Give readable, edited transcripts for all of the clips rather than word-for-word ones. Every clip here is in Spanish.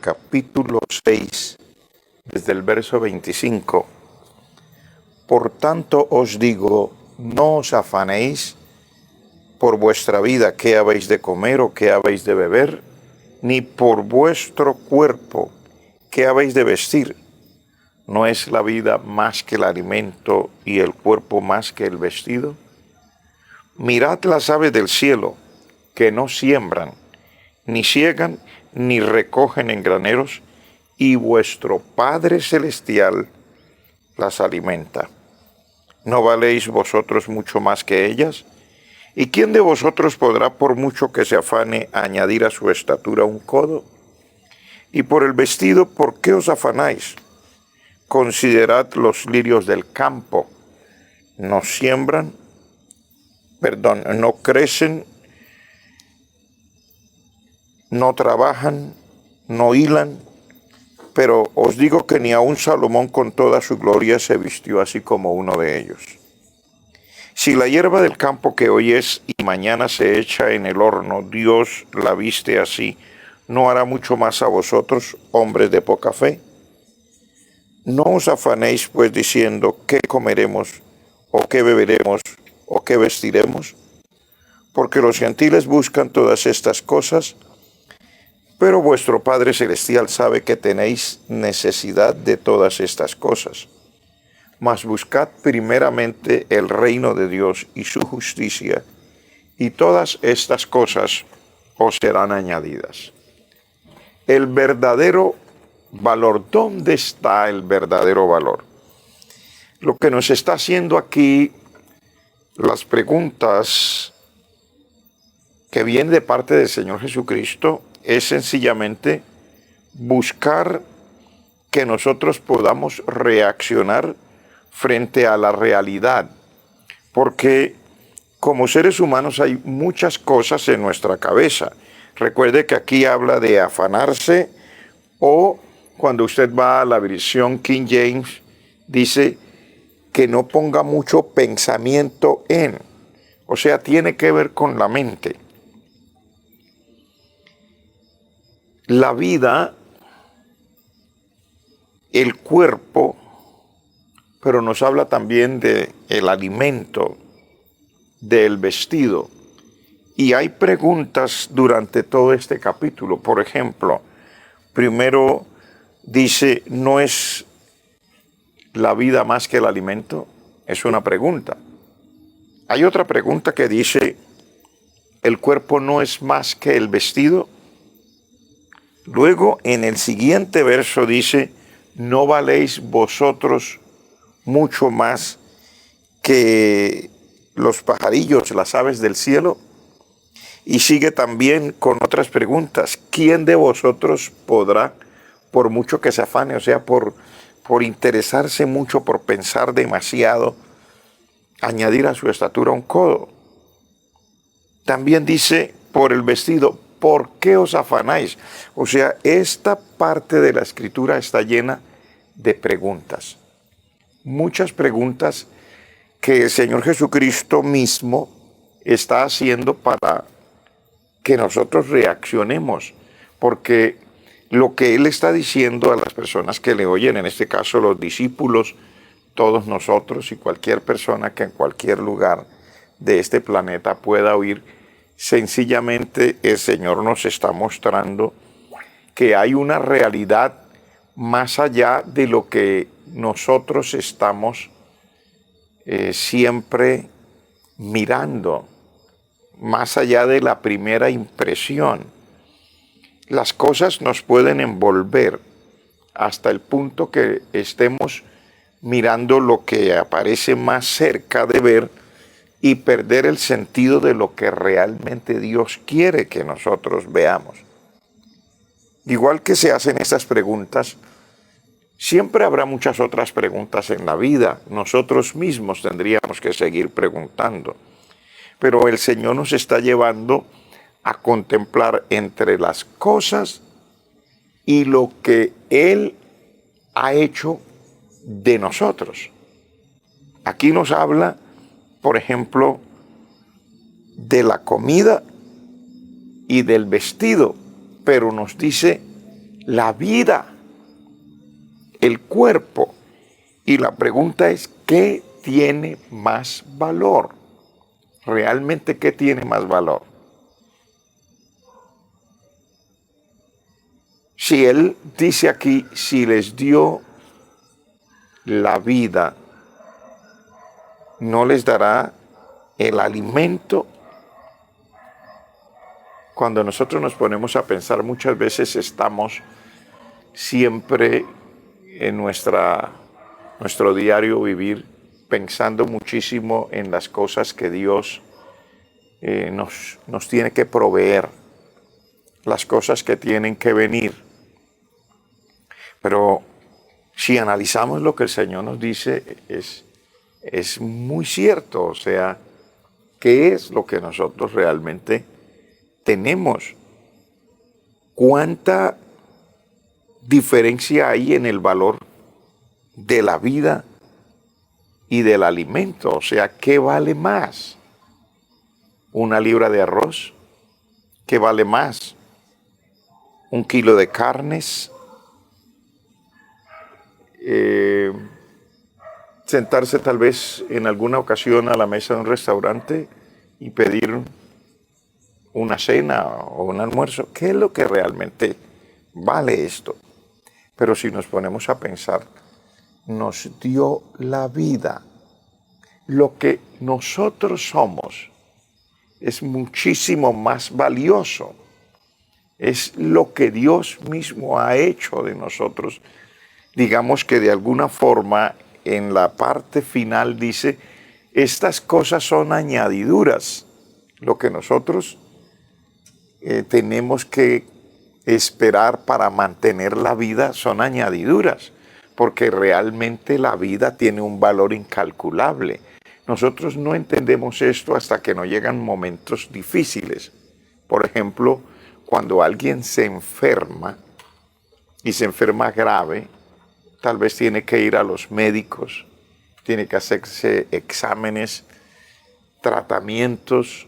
capítulo 6, desde el verso 25. Por tanto os digo, no os afanéis por vuestra vida, qué habéis de comer o qué habéis de beber, ni por vuestro cuerpo, qué habéis de vestir. ¿No es la vida más que el alimento y el cuerpo más que el vestido? Mirad las aves del cielo, que no siembran, ni siegan, ni recogen en graneros, y vuestro Padre Celestial las alimenta. ¿No valéis vosotros mucho más que ellas? ¿Y quién de vosotros podrá, por mucho que se afane, añadir a su estatura un codo? Y por el vestido, ¿por qué os afanáis? Considerad los lirios del campo. No no crecen, no trabajan, no hilan, pero os digo que ni aun Salomón con toda su gloria se vistió así como uno de ellos. Si la hierba del campo que hoy es y mañana se echa en el horno, Dios la viste así, ¿no hará mucho más a vosotros, hombres de poca fe? No os afanéis pues diciendo, ¿qué comeremos, o qué beberemos, o qué vestiremos? Porque los gentiles buscan todas estas cosas, pero vuestro Padre Celestial sabe que tenéis necesidad de todas estas cosas. Mas buscad primeramente el reino de Dios y su justicia, y todas estas cosas os serán añadidas. El verdadero valor, ¿dónde está el verdadero valor? Lo que nos está haciendo aquí, las preguntas que vienen de parte del Señor Jesucristo, es sencillamente buscar que nosotros podamos reaccionar frente a la realidad, porque como seres humanos hay muchas cosas en nuestra cabeza. Recuerde que aquí habla de afanarse, o cuando usted va a la versión King James, dice que no ponga mucho pensamiento en, o sea, tiene que ver con la mente. La vida, el cuerpo, pero nos habla también del alimento, del vestido. Y hay preguntas durante todo este capítulo. Por ejemplo, primero dice, ¿no es la vida más que el alimento? Es una pregunta. Hay otra pregunta que dice, ¿el cuerpo no es más que el vestido? Luego, en el siguiente verso dice, ¿no valéis vosotros mucho más que los pajarillos, las aves del cielo? Y sigue también con otras preguntas. ¿Quién de vosotros podrá, por mucho que se afane, o sea, por interesarse mucho, por pensar demasiado, añadir a su estatura un codo? También dice, por el vestido, ¿por qué os afanáis? O sea, esta parte de la escritura está llena de preguntas. Muchas preguntas que el Señor Jesucristo mismo está haciendo para que nosotros reaccionemos, porque lo que Él está diciendo a las personas que le oyen, en este caso los discípulos, todos nosotros y cualquier persona que en cualquier lugar de este planeta pueda oír, sencillamente el Señor nos está mostrando que hay una realidad más allá de lo que nosotros estamos siempre mirando, más allá de la primera impresión. Las cosas nos pueden envolver hasta el punto que estemos mirando lo que aparece más cerca de ver y perder el sentido de lo que realmente Dios quiere que nosotros veamos. Igual que se hacen estas preguntas, siempre habrá muchas otras preguntas en la vida. Nosotros mismos tendríamos que seguir preguntando. Pero el Señor nos está llevando a contemplar entre las cosas y lo que Él ha hecho de nosotros. Aquí nos habla, por ejemplo, de la comida y del vestido, pero nos dice la vida, el cuerpo. Y la pregunta es, ¿qué tiene más valor? ¿Realmente qué tiene más valor? Si Él dice aquí, si les dio la vida, ¿no les dará el alimento? Cuando nosotros nos ponemos a pensar, muchas veces estamos siempre en nuestro diario vivir pensando muchísimo en las cosas que Dios nos tiene que proveer, las cosas que tienen que venir. Pero si analizamos lo que el Señor nos dice, es muy cierto. O sea, ¿qué es lo que nosotros realmente tenemos? ¿Cuánta diferencia hay en el valor de la vida y del alimento? O sea, ¿qué vale más? ¿Una libra de arroz? ¿Qué vale más? ¿Un kilo de carnes? Sentarse tal vez en alguna ocasión a la mesa de un restaurante y pedir una cena o un almuerzo. ¿Qué es lo que realmente vale esto? Pero si nos ponemos a pensar, nos dio la vida. Lo que nosotros somos es muchísimo más valioso. Es lo que Dios mismo ha hecho de nosotros. Digamos que de alguna forma en la parte final dice, estas cosas son añadiduras. Lo que nosotros tenemos que esperar para mantener la vida son añadiduras, porque realmente la vida tiene un valor incalculable. Nosotros no entendemos esto hasta que nos llegan momentos difíciles. Por ejemplo, cuando alguien se enferma y se enferma grave, tal vez tiene que ir a los médicos, tiene que hacerse exámenes, tratamientos,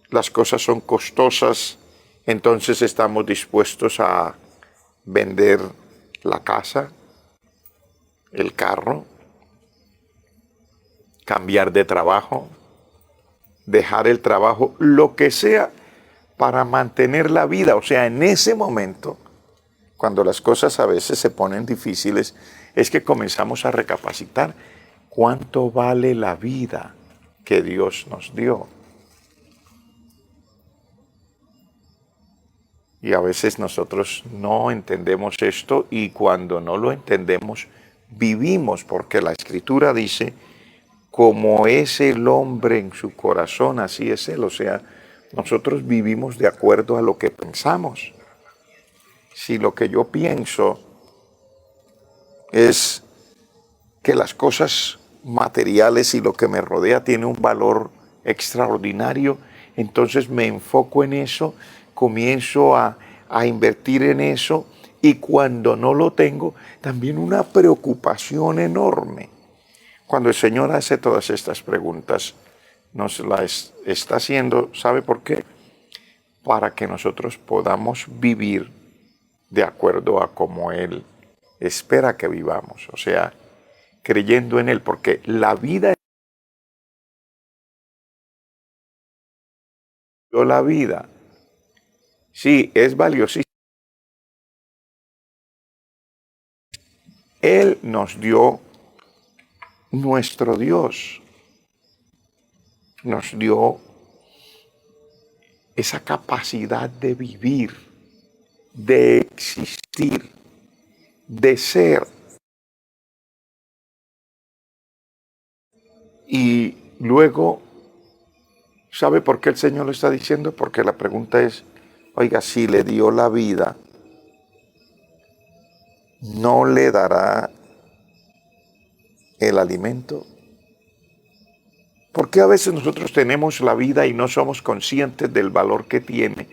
las cosas son costosas, entonces estamos dispuestos a vender la casa, el carro, cambiar de trabajo, dejar el trabajo, lo que sea para mantener la vida. O sea, en ese momento, cuando las cosas a veces se ponen difíciles, es que comenzamos a recapacitar cuánto vale la vida que Dios nos dio. Y a veces nosotros no entendemos esto, y cuando no lo entendemos, vivimos, porque la Escritura dice, como es el hombre en su corazón, así es él. O sea, nosotros vivimos de acuerdo a lo que pensamos. Si lo que yo pienso es que las cosas materiales y lo que me rodea tiene un valor extraordinario, entonces me enfoco en eso, comienzo a invertir en eso, y cuando no lo tengo, también una preocupación enorme. Cuando el Señor hace todas estas preguntas, nos las está haciendo, ¿sabe por qué? Para que nosotros podamos vivir de acuerdo a como Él espera que vivamos, o sea, creyendo en Él, porque la vida, la vida, sí, es valiosísima. Él nos dio nuestro Dios, nos dio esa capacidad de vivir, de existir, de ser. Y luego, ¿sabe por qué el Señor lo está diciendo? Porque la pregunta es, oiga, si le dio la vida, ¿no le dará el alimento? ¿Por qué a veces nosotros tenemos la vida y no somos conscientes del valor que tiene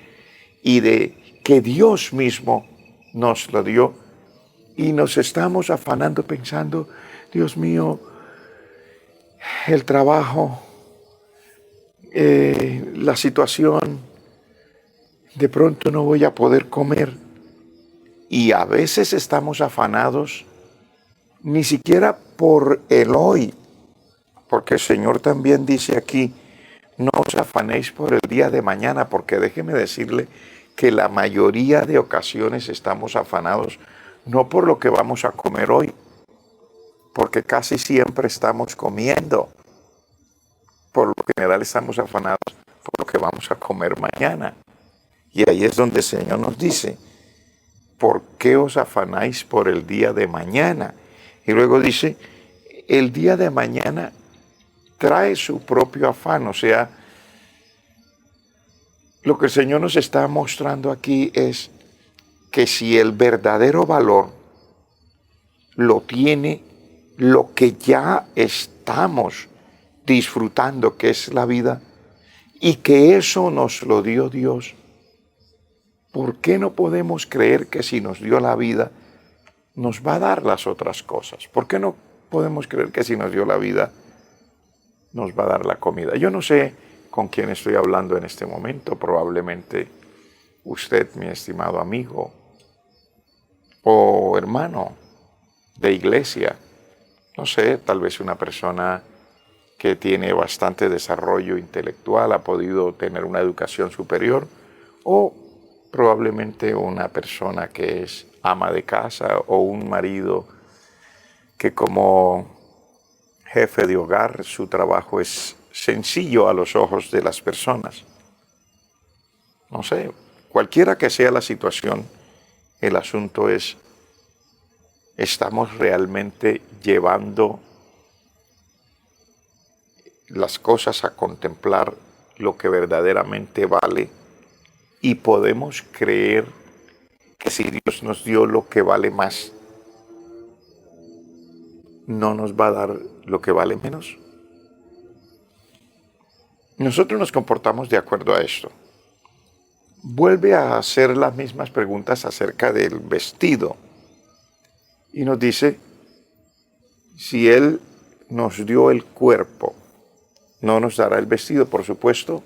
y de que Dios mismo nos lo dio? Y nos estamos afanando pensando, Dios mío, el trabajo, la situación, de pronto no voy a poder comer. Y a veces estamos afanados ni siquiera por el hoy, porque el Señor también dice aquí, no os afanéis por el día de mañana, porque déjeme decirle que la mayoría de ocasiones estamos afanados no por lo que vamos a comer hoy, porque casi siempre estamos comiendo. Por lo general estamos afanados por lo que vamos a comer mañana. Y ahí es donde el Señor nos dice, ¿por qué os afanáis por el día de mañana? Y luego dice, el día de mañana trae su propio afán. O sea, lo que el Señor nos está mostrando aquí es que si el verdadero valor lo tiene lo que ya estamos disfrutando, que es la vida, y que eso nos lo dio Dios, ¿por qué no podemos creer que si nos dio la vida, nos va a dar las otras cosas? ¿Por qué no podemos creer que si nos dio la vida, nos va a dar la comida? Yo no sé con quién estoy hablando en este momento, probablemente usted, mi estimado amigo o hermano de iglesia, no sé, tal vez una persona que tiene bastante desarrollo intelectual, ha podido tener una educación superior, o probablemente una persona que es ama de casa o un marido que como jefe de hogar su trabajo es sencillo a los ojos de las personas. No sé, cualquiera que sea la situación, el asunto es, ¿estamos realmente llevando las cosas a contemplar lo que verdaderamente vale? Y podemos creer que si Dios nos dio lo que vale más, ¿no nos va a dar lo que vale menos? Nosotros nos comportamos de acuerdo a esto. Vuelve a hacer las mismas preguntas acerca del vestido y nos dice, si Él nos dio el cuerpo, ¿no nos dará el vestido? Por supuesto,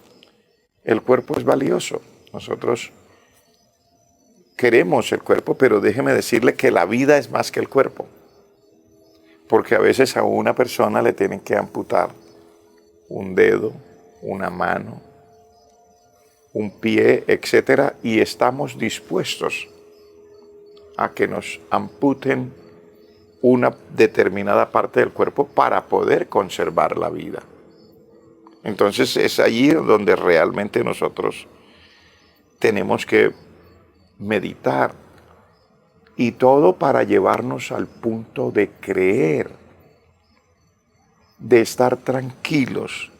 el cuerpo es valioso. Nosotros queremos el cuerpo, pero déjeme decirle que la vida es más que el cuerpo. Porque a veces a una persona le tienen que amputar un dedo, una mano, un pie, etcétera, y estamos dispuestos a que nos amputen una determinada parte del cuerpo para poder conservar la vida. Entonces es allí donde realmente nosotros tenemos que meditar, y todo para llevarnos al punto de creer, de estar tranquilos,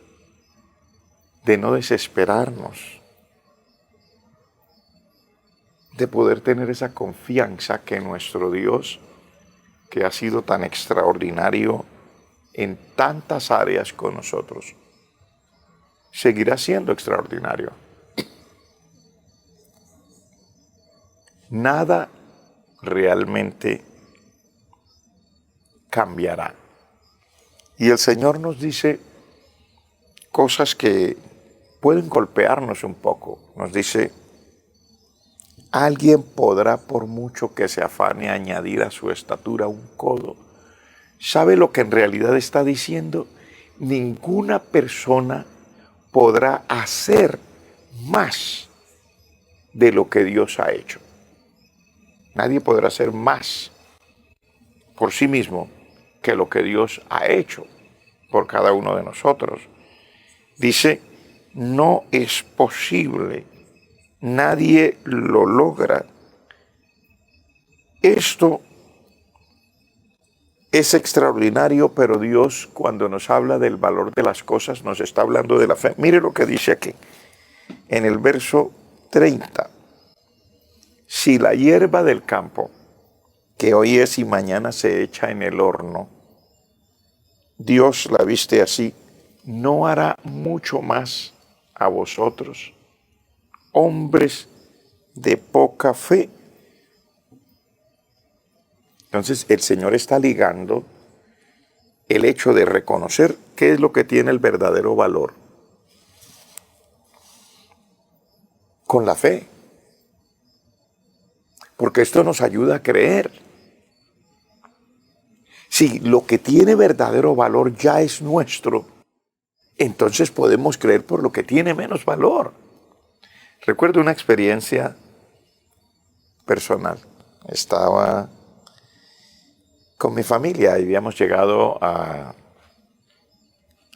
de no desesperarnos, de poder tener esa confianza que nuestro Dios, que ha sido tan extraordinario en tantas áreas con nosotros, seguirá siendo extraordinario. Nada realmente cambiará. Y el Señor nos dice cosas que pueden golpearnos un poco. Nos dice, alguien podrá, por mucho que se afane, añadir a su estatura un codo. ¿Sabe lo que en realidad está diciendo? Ninguna persona podrá hacer más de lo que Dios ha hecho. Nadie podrá hacer más por sí mismo que lo que Dios ha hecho por cada uno de nosotros. Dice, no es posible, nadie lo logra. Esto es extraordinario, pero Dios, cuando nos habla del valor de las cosas, nos está hablando de la fe. Mire lo que dice aquí, en el verso 30. Si la hierba del campo, que hoy es y mañana se echa en el horno, Dios la viste así, ¿no hará mucho más a vosotros, hombres de poca fe? Entonces el Señor está ligando el hecho de reconocer qué es lo que tiene el verdadero valor con la fe. porque esto nos ayuda a creer. Si lo que tiene verdadero valor ya es nuestro, entonces podemos creer por lo que tiene menos valor. Recuerdo una experiencia personal. Estaba con mi familia y habíamos llegado a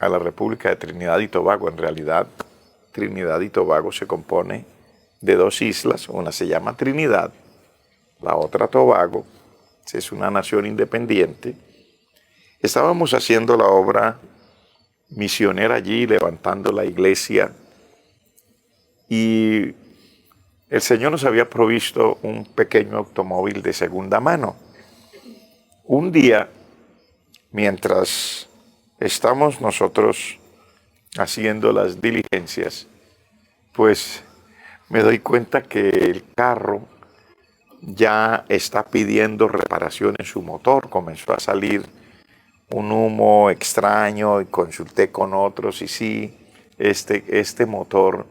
la República de Trinidad y Tobago. En realidad, Trinidad y Tobago se compone de dos islas. Una se llama Trinidad, la otra Tobago. Es una nación independiente. Estábamos haciendo la obra misionera allí, levantando la iglesia. Y el Señor nos había provisto un pequeño automóvil de segunda mano. Un día, mientras estamos nosotros haciendo las diligencias, pues me doy cuenta que el carro ya está pidiendo reparación en su motor. Comenzó a salir un humo extraño y consulté con otros y sí, este motor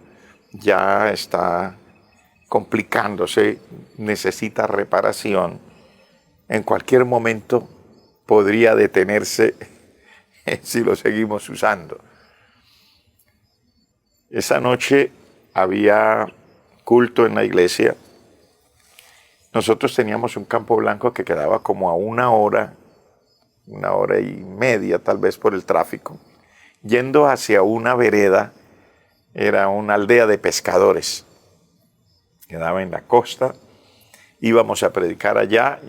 ya está complicándose, necesita reparación. En cualquier momento podría detenerse si lo seguimos usando. Esa noche había culto en la iglesia. Nosotros teníamos un campo blanco que quedaba como a una hora y media tal vez por el tráfico, yendo hacia una vereda. Era una aldea de pescadores, quedaba en la costa. Íbamos a predicar allá,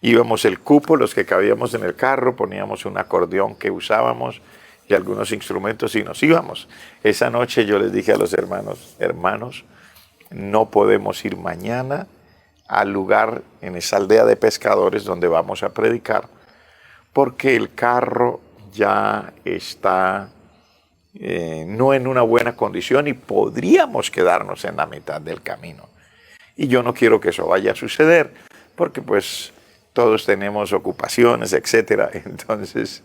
íbamos el cupo, los que cabíamos en el carro, poníamos un acordeón que usábamos y algunos instrumentos y nos íbamos. Esa noche yo les dije a los hermanos, no podemos ir mañana al lugar en esa aldea de pescadores donde vamos a predicar, porque el carro ya está no en una buena condición y podríamos quedarnos en la mitad del camino. Y yo no quiero que eso vaya a suceder, porque pues todos tenemos ocupaciones, etcétera. Entonces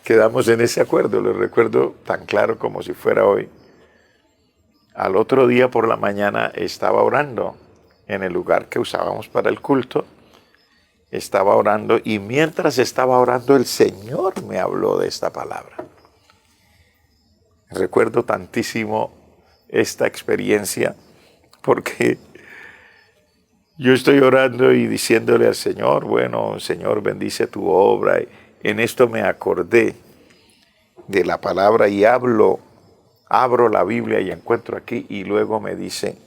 quedamos en ese acuerdo. Lo recuerdo tan claro como si fuera hoy. Al otro día por la mañana estaba orando en el lugar que usábamos para el culto. Estaba orando y mientras estaba orando el Señor me habló de esta palabra. Recuerdo tantísimo esta experiencia porque yo estoy orando y diciéndole al Señor, bueno, Señor, bendice tu obra. En esto me acordé de la palabra y abro la Biblia y encuentro aquí y luego me dice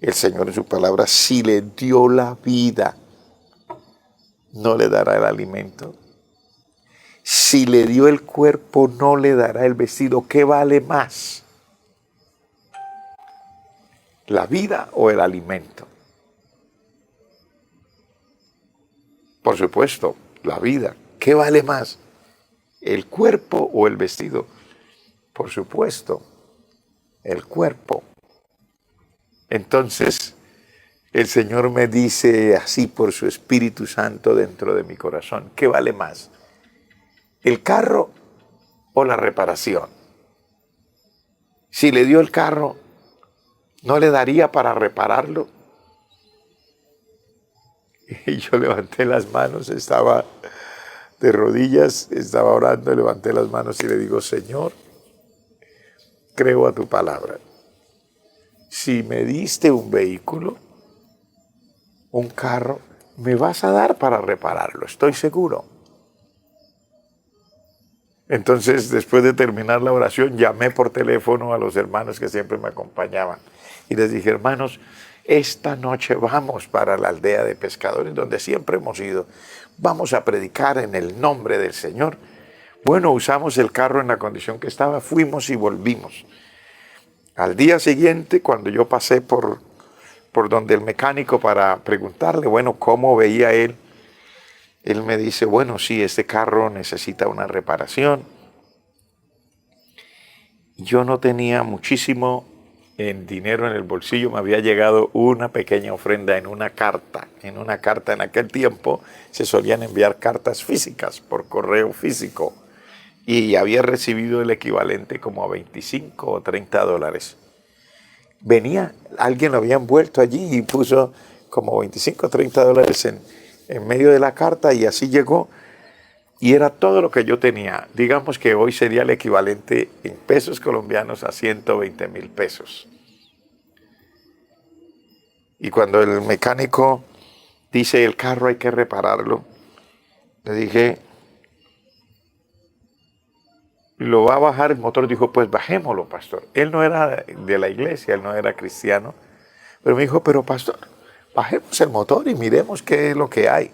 el Señor en su palabra, si le dio la vida, no le dará el alimento. Si le dio el cuerpo, no le dará el vestido. ¿Qué vale más? ¿La vida o el alimento? Por supuesto, la vida. ¿Qué vale más? ¿El cuerpo o el vestido? Por supuesto, el cuerpo. Entonces, el Señor me dice así por su Espíritu Santo dentro de mi corazón, ¿qué vale más? ¿El carro o la reparación? Si le dio el carro, ¿no le daría para repararlo? Y yo levanté las manos, estaba de rodillas, estaba orando, levanté las manos y le digo, Señor, creo a tu palabra. Si me diste un vehículo, un carro, me vas a dar para repararlo, estoy seguro. Entonces, después de terminar la oración, llamé por teléfono a los hermanos que siempre me acompañaban y les dije, hermanos, esta noche vamos para la aldea de pescadores donde siempre hemos ido. Vamos a predicar en el nombre del Señor. Bueno, usamos el carro en la condición que estaba, fuimos y volvimos. Al día siguiente, cuando yo pasé por donde el mecánico para preguntarle, bueno, cómo veía él, él me dice, bueno, sí, este carro necesita una reparación. Yo no tenía muchísimo en dinero en el bolsillo, me había llegado una pequeña ofrenda en una carta. En aquel tiempo se solían enviar cartas físicas por correo físico y había recibido el equivalente como a 25 o 30 dólares. Alguien lo había envuelto allí y puso como 25 o 30 dólares en medio de la carta, y así llegó. Y era todo lo que yo tenía. Digamos que hoy sería el equivalente en pesos colombianos a 120,000 pesos. Y cuando el mecánico dice el carro hay que repararlo, le dije, ¿lo va a bajar el motor? Dijo, pues bajémoslo, pastor. Él no era de la iglesia, él no era cristiano. Pero me dijo, pero pastor, bajemos el motor y miremos qué es lo que hay.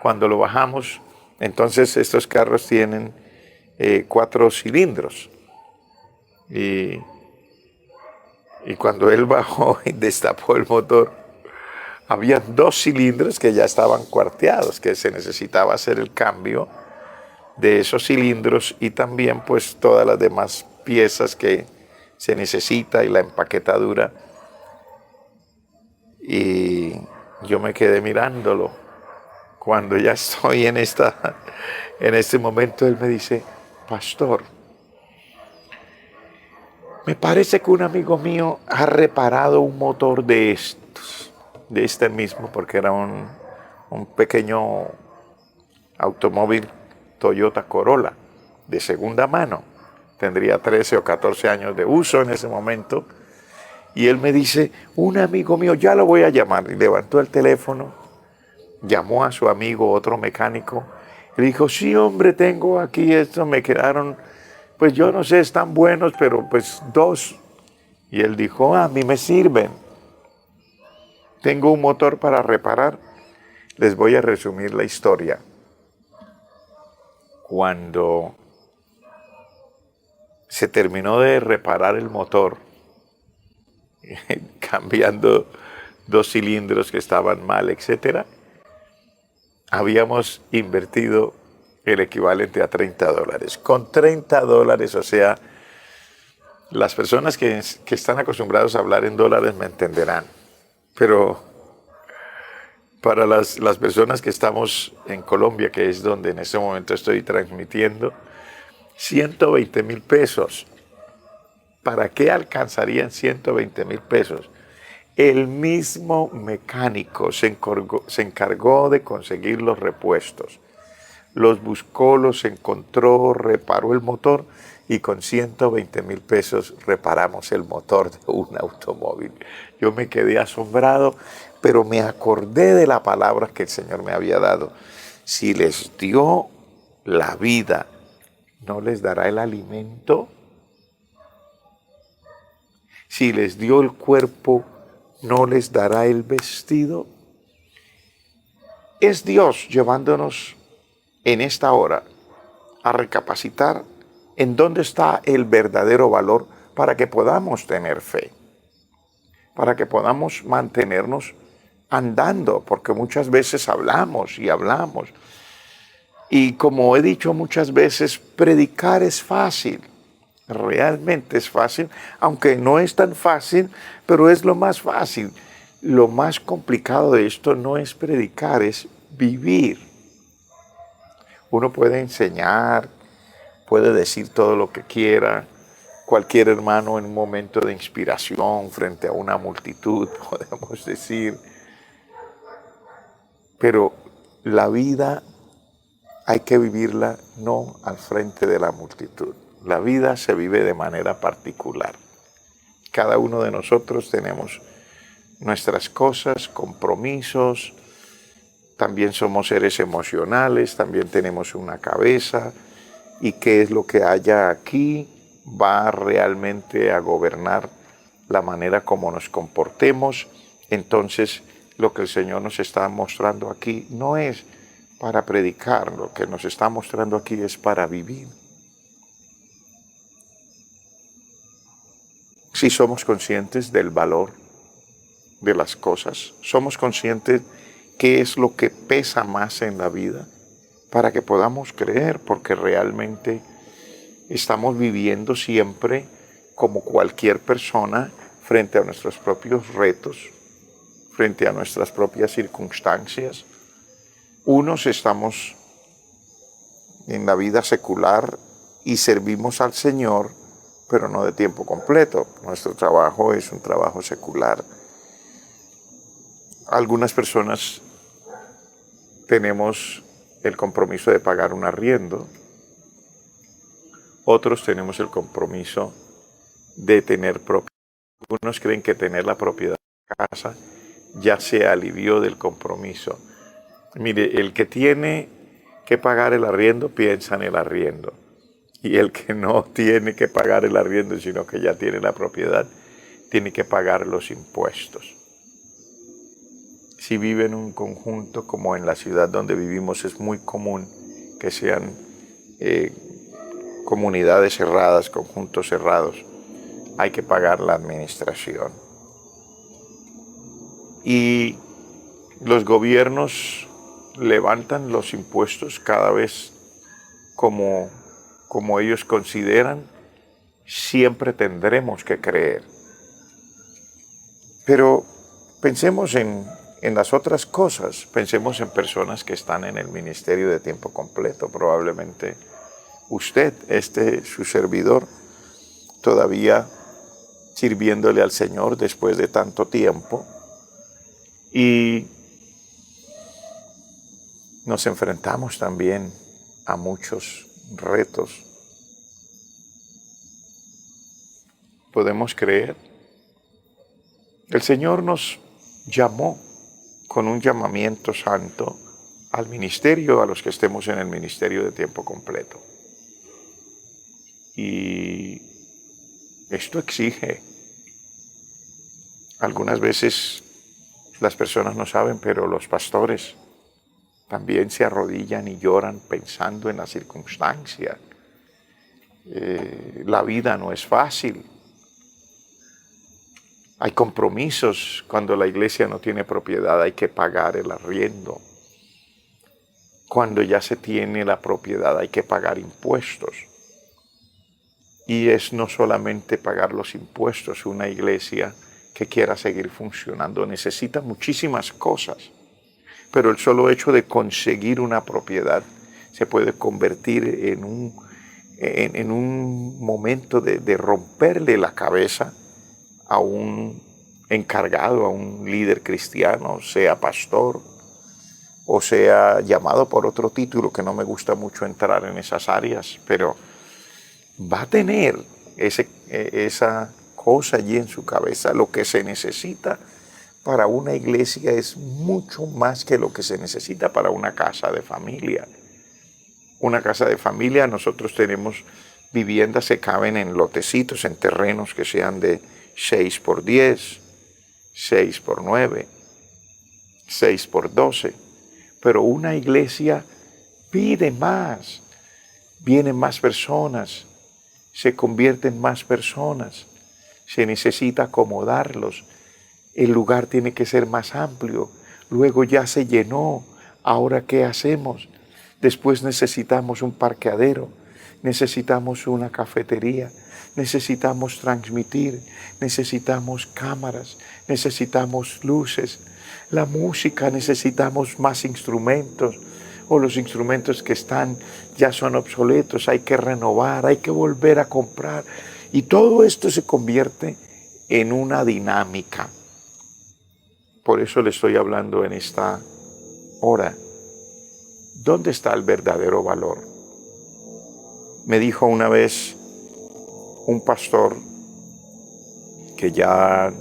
Cuando lo bajamos, entonces estos carros tienen 4 cilindros. Y cuando él bajó y destapó el motor, había 2 cilindros que ya estaban cuarteados, que se necesitaba hacer el cambio de esos cilindros y también pues todas las demás piezas que se necesita y la empaquetadura. Y yo me quedé mirándolo. Cuando ya estoy en este momento, él me dice, pastor, me parece que un amigo mío ha reparado un motor de estos, de este mismo, porque era un pequeño automóvil Toyota Corolla de segunda mano. Tendría 13 o 14 años de uso en ese momento. Y él me dice, un amigo mío, ya lo voy a llamar. Y levantó el teléfono, llamó a su amigo, otro mecánico, y dijo, sí, hombre, tengo aquí esto, me quedaron, pues yo no sé, están buenos, pero pues 2. Y él dijo, a mí me sirven. Tengo un motor para reparar. Les voy a resumir la historia. Cuando se terminó de reparar el motor, cambiando 2 cilindros que estaban mal, etcétera, habíamos invertido el equivalente a 30 dólares. Con 30 dólares, o sea, las personas que están acostumbrados a hablar en dólares me entenderán, pero para las personas que estamos en Colombia, que es donde en este momento estoy transmitiendo, 120,000 pesos. ¿Para qué alcanzarían 120,000 pesos? El mismo mecánico se encargó de conseguir los repuestos. Los buscó, los encontró, reparó el motor y con 120,000 pesos reparamos el motor de un automóvil. Yo me quedé asombrado, pero me acordé de la palabra que el Señor me había dado. Si les dio la vida, ¿no les dará el alimento? Si les dio el cuerpo, ¿no les dará el vestido? Es Dios llevándonos en esta hora a recapacitar en dónde está el verdadero valor para que podamos tener fe, para que podamos mantenernos andando, porque muchas veces hablamos y hablamos. Y como he dicho muchas veces, predicar es fácil. Realmente es fácil, aunque no es tan fácil, pero es lo más fácil. Lo más complicado de esto no es predicar, es vivir. Uno puede enseñar, puede decir todo lo que quiera. Cualquier hermano en un momento de inspiración frente a una multitud, podemos decir. Pero la vida hay que vivirla no al frente de la multitud. La vida se vive de manera particular. Cada uno de nosotros tenemos nuestras cosas, compromisos, también somos seres emocionales, también tenemos una cabeza, y qué es lo que haya aquí va realmente a gobernar la manera como nos comportemos. Entonces, lo que el Señor nos está mostrando aquí no es para predicar, lo que nos está mostrando aquí es para vivir. Si somos conscientes del valor de las cosas, somos conscientes qué es lo que pesa más en la vida, para que podamos creer, porque realmente estamos viviendo siempre como cualquier persona frente a nuestros propios retos, frente a nuestras propias circunstancias. Unos estamos en la vida secular y servimos al Señor, pero no de tiempo completo. Nuestro trabajo es un trabajo secular. Algunas personas tenemos el compromiso de pagar un arriendo, otros tenemos el compromiso de tener propiedad. Algunos creen que tener la propiedad de la casa ya se alivió del compromiso. Mire, el que tiene que pagar el arriendo piensa en el arriendo. Y el que no tiene que pagar el arriendo, sino que ya tiene la propiedad, tiene que pagar los impuestos. Si vive en un conjunto como en la ciudad donde vivimos, es muy común que sean comunidades cerradas, conjuntos cerrados. Hay que pagar la administración. Y los gobiernos levantan los impuestos cada vez como ellos consideran. Siempre tendremos que creer. Pero pensemos en las otras cosas. Pensemos en personas que están en el ministerio de tiempo completo. Probablemente usted, su servidor, todavía sirviéndole al Señor después de tanto tiempo. Y nos enfrentamos también a muchos retos. ¿Podemos creer? El Señor nos llamó con un llamamiento santo al ministerio, a los que estemos en el ministerio de tiempo completo. Y esto exige. Algunas veces las personas no saben, pero los pastores también se arrodillan y lloran pensando en la circunstancia. La vida no es fácil. Hay compromisos. Cuando la iglesia no tiene propiedad, hay que pagar el arriendo. Cuando ya se tiene la propiedad, hay que pagar impuestos. Y es no solamente pagar los impuestos. Una iglesia que quiera seguir funcionando necesita muchísimas cosas. Pero el solo hecho de conseguir una propiedad se puede convertir en un momento de romperle la cabeza a un encargado, a un líder cristiano, sea pastor o sea llamado por otro título, que no me gusta mucho entrar en esas áreas, pero va a tener esa cosa allí en su cabeza. Lo que se necesita para una iglesia es mucho más que lo que se necesita para una casa de familia. Una casa de familia, nosotros tenemos viviendas que caben en lotecitos, en terrenos que sean de 6x10, 6x9, 6x12. Pero una iglesia pide más. Vienen más personas, se convierten más personas. Se necesita acomodarlos. El lugar tiene que ser más amplio. Luego ya se llenó. ¿Ahora qué hacemos? Después necesitamos un parqueadero. Necesitamos una cafetería. Necesitamos transmitir. Necesitamos cámaras. Necesitamos luces. La música, necesitamos más instrumentos. O los instrumentos que están ya son obsoletos. Hay que renovar. Hay que volver a comprar. Y todo esto se convierte en una dinámica. Por eso le estoy hablando en esta hora. ¿Dónde está el verdadero valor? Me dijo una vez un pastor que ya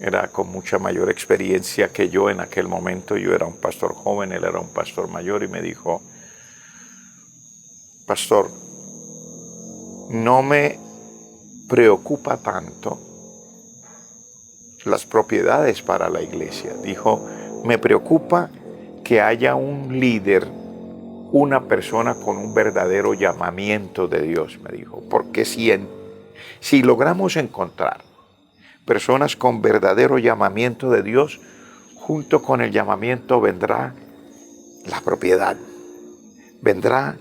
era con mucha mayor experiencia que yo en aquel momento. Yo era un pastor joven, él era un pastor mayor, y me dijo: pastor, no me preocupa tanto las propiedades para la iglesia. Dijo, me preocupa que haya un líder, una persona con un verdadero llamamiento de Dios, me dijo. Porque si logramos encontrar personas con verdadero llamamiento de Dios, junto con el llamamiento vendrá la propiedad, vendrán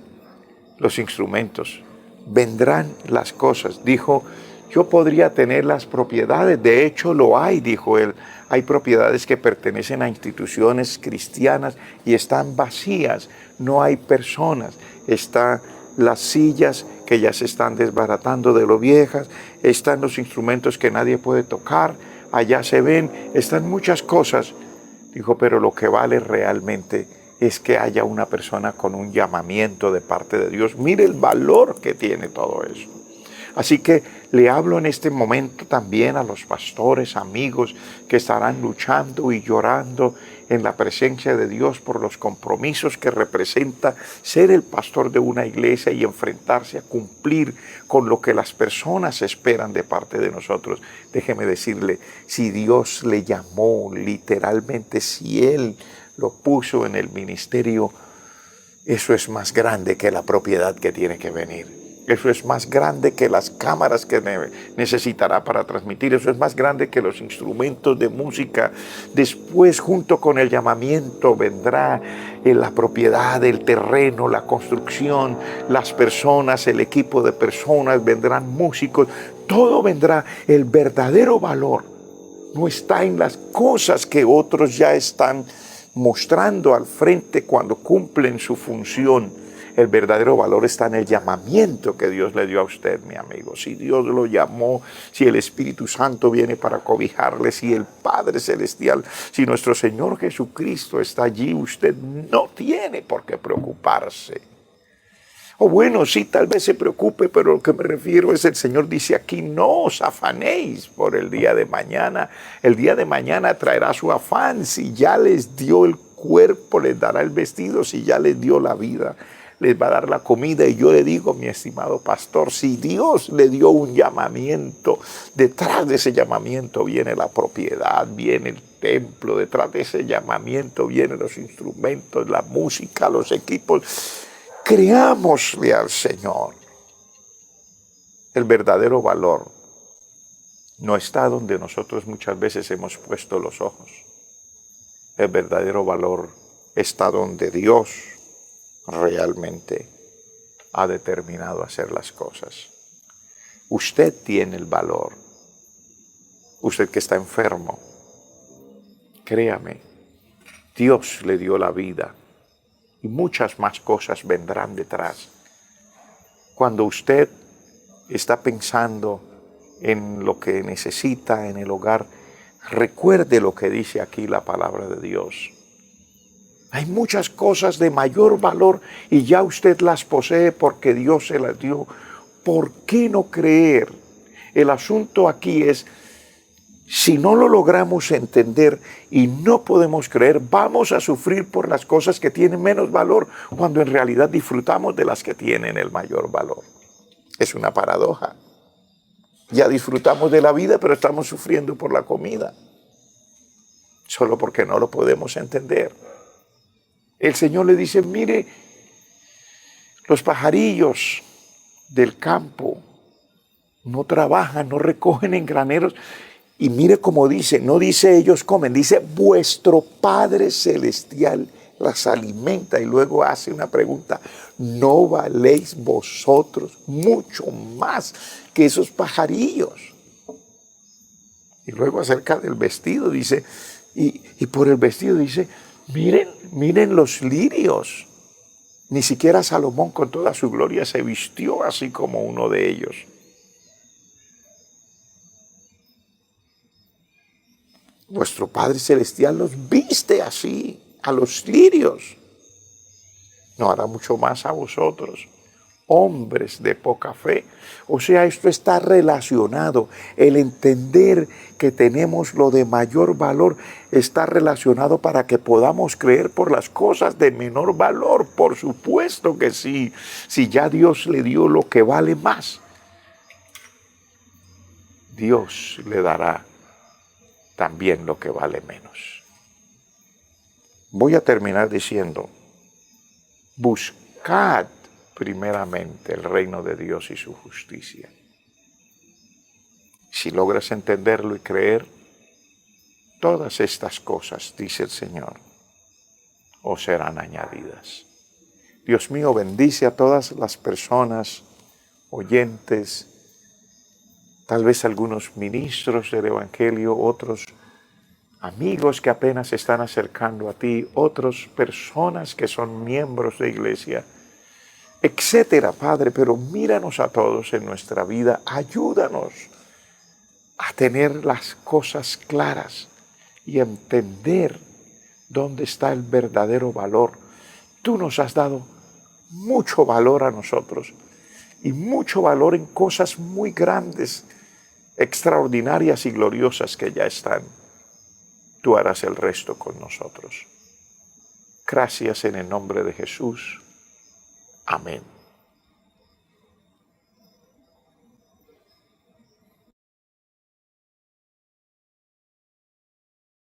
los instrumentos, vendrán las cosas. Dijo, yo podría tener las propiedades, de hecho lo hay, dijo él. Hay propiedades que pertenecen a instituciones cristianas y están vacías, no hay personas. Están las sillas que ya se están desbaratando de lo viejas, están los instrumentos que nadie puede tocar, allá se ven, están muchas cosas. Dijo, pero lo que vale realmente es que haya una persona con un llamamiento de parte de Dios. Mire el valor que tiene todo eso. Así que le hablo en este momento también a los pastores, amigos que estarán luchando y llorando en la presencia de Dios por los compromisos que representa ser el pastor de una iglesia y enfrentarse a cumplir con lo que las personas esperan de parte de nosotros. Déjeme decirle, si Dios le llamó literalmente, si Él lo puso en el ministerio, eso es más grande que la propiedad que tiene que venir. Eso es más grande que las cámaras que necesitará para transmitir. Eso es más grande que los instrumentos de música. Después, junto con el llamamiento, vendrá la propiedad, el terreno, la construcción, las personas, el equipo de personas, vendrán músicos. Todo vendrá. El verdadero valor no está en las cosas que otros ya están mostrando al frente cuando cumplen su función. El verdadero valor está en el llamamiento que Dios le dio a usted, mi amigo. Si Dios lo llamó, si el Espíritu Santo viene para cobijarle, si el Padre Celestial, si nuestro Señor Jesucristo está allí, usted no tiene por qué preocuparse. O bueno, sí, tal vez se preocupe, pero lo que me refiero es, el Señor dice aquí, no os afanéis por el día de mañana. El día de mañana traerá su afán. Si ya les dio el cuerpo, les dará el vestido. Si ya les dio la vida, les va a dar la comida. Y yo le digo, mi estimado pastor, si Dios le dio un llamamiento, detrás de ese llamamiento viene la propiedad, viene el templo, detrás de ese llamamiento vienen los instrumentos, la música, los equipos. Creámosle al Señor. El verdadero valor no está donde nosotros muchas veces hemos puesto los ojos. El verdadero valor está donde Dios realmente ha determinado hacer las cosas. Usted tiene el valor. Usted que está enfermo, créame, Dios le dio la vida y muchas más cosas vendrán detrás. Cuando usted está pensando en lo que necesita en el hogar, recuerde lo que dice aquí la palabra de Dios. Hay muchas cosas de mayor valor y ya usted las posee porque Dios se las dio. ¿Por qué no creer? El asunto aquí es, si no lo logramos entender y no podemos creer, vamos a sufrir por las cosas que tienen menos valor, cuando en realidad disfrutamos de las que tienen el mayor valor. Es una paradoja. Ya disfrutamos de la vida, pero estamos sufriendo por la comida, solo porque no lo podemos entender. El Señor le dice, mire, los pajarillos del campo no trabajan, no recogen en graneros. Y mire cómo dice, no dice ellos comen, dice vuestro Padre Celestial las alimenta. Y luego hace una pregunta, ¿no valéis vosotros mucho más que esos pajarillos? Y luego acerca del vestido dice, y por el vestido dice, miren los lirios. Ni siquiera Salomón con toda su gloria se vistió así como uno de ellos. Vuestro Padre Celestial los viste así, a los lirios. No hará mucho más a vosotros, hombres de poca fe. O sea, esto está relacionado. El entender que tenemos lo de mayor valor está relacionado para que podamos creer por las cosas de menor valor. Por supuesto que sí. Si ya Dios le dio lo que vale más, Dios le dará también lo que vale menos. Voy a terminar diciendo, buscad primeramente el reino de Dios y su justicia. Si logras entenderlo y creer, todas estas cosas, dice el Señor, os serán añadidas. Dios mío, bendice a todas las personas, oyentes, tal vez algunos ministros del Evangelio, otros amigos que apenas se están acercando a ti, otras personas que son miembros de iglesia, etcétera, Padre. Pero míranos a todos en nuestra vida, ayúdanos a tener las cosas claras y entender dónde está el verdadero valor. Tú nos has dado mucho valor a nosotros y mucho valor en cosas muy grandes, extraordinarias y gloriosas que ya están. Tú harás el resto con nosotros. Gracias en el nombre de Jesús. Amén.